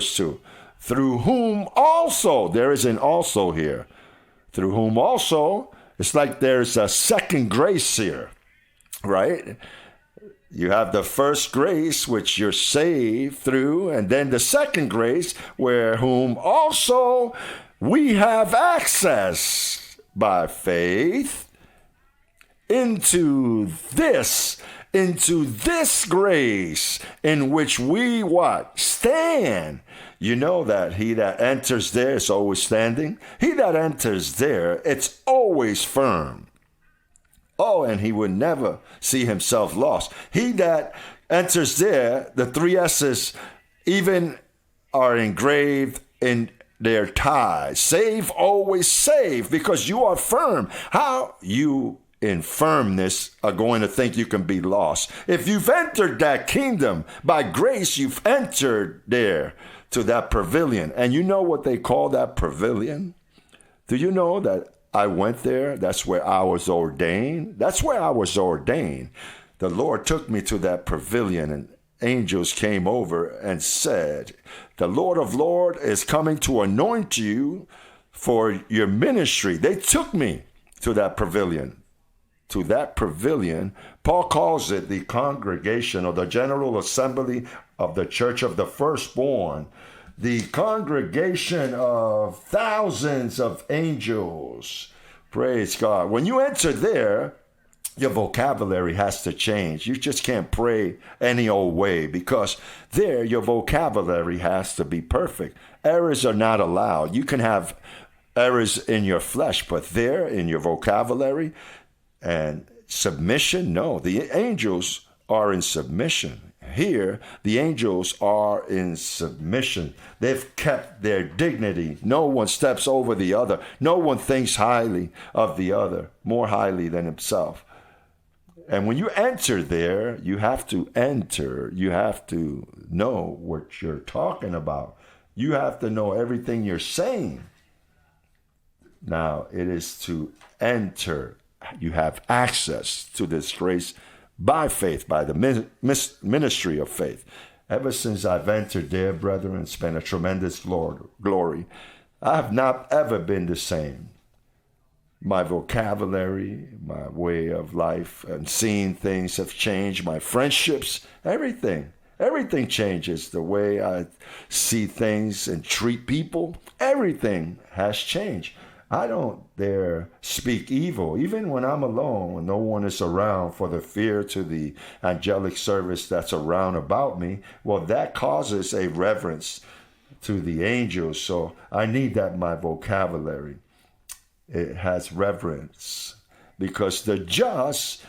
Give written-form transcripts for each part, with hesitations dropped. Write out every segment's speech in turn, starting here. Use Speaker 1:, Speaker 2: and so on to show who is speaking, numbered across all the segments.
Speaker 1: verse 2. Through whom also, there is an also here. Through whom also, it's like there's a second grace here, right? You have the first grace, which you're saved through, and then the second grace, where whom also we have access by faith into this grace in which we what? Stand. You know that he that enters there is always standing. He that enters there, it's always firm. Oh, and he would never see himself lost. He that enters there, the three S's even are engraved in their ties. Save, always save, because you are firm. How you in firmness are going to think you can be lost. If you've entered that kingdom, by grace you've entered there to that pavilion. And you know what they call that pavilion? Do you know that I went there? That's where I was ordained. That's where I was ordained. The Lord took me to that pavilion, and angels came over and said, the Lord of Lords is coming to anoint you for your ministry. They took me to that pavilion. To that pavilion, Paul calls it the congregation or the general assembly of the church of the firstborn, the congregation of thousands of angels. Praise God. When you enter there, your vocabulary has to change. You just can't pray any old way, because there your vocabulary has to be perfect. Errors are not allowed. You can have errors in your flesh, but there in your vocabulary and submission, no. The angels are in submission. Here, the angels are in submission. They've kept their dignity. No one steps over the other. No one thinks highly of the other, more highly than himself. And when you enter there, you have to enter. You have to know what you're talking about. You have to know everything you're saying. Now, it is to enter. You have access to this grace by faith, by the ministry of faith. Ever since I've entered there, brethren, it's been a tremendous glory. I have not ever been the same. My vocabulary, my way of life, and seeing things have changed. My friendships, everything changes. The way I see things and treat people, everything has changed. I don't dare speak evil, even when I'm alone, when no one is around, for the fear to the angelic service that's around about me. Well, that causes a reverence to the angels, so I need that in my vocabulary. It has reverence, because the just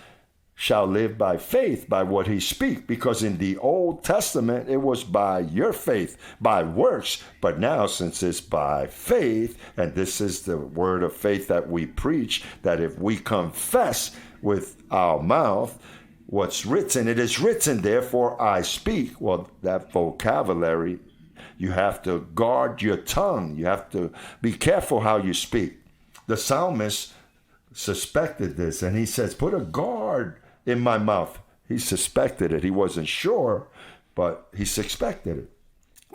Speaker 1: shall live by faith, by what he speaks. Because in the Old Testament, it was by your faith, by works. But now, since it's by faith, and this is the word of faith that we preach, that if we confess with our mouth what's written, it is written, therefore I speak. Well, that vocabulary, you have to guard your tongue. You have to be careful how you speak. The psalmist suspected this, and he says, put a guard in my mouth. He suspected it. He wasn't sure, but he suspected it.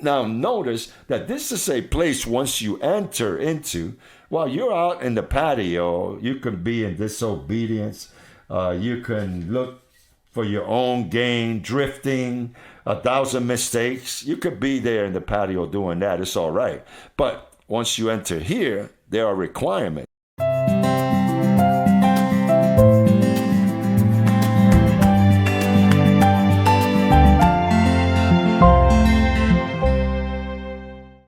Speaker 1: Now notice that this is a place once you enter into, while you're out in the patio, you can be in disobedience. You can look for your own gain, drifting, 1,000 mistakes. You could be there in the patio doing that. It's all right. But once you enter here, there are requirements.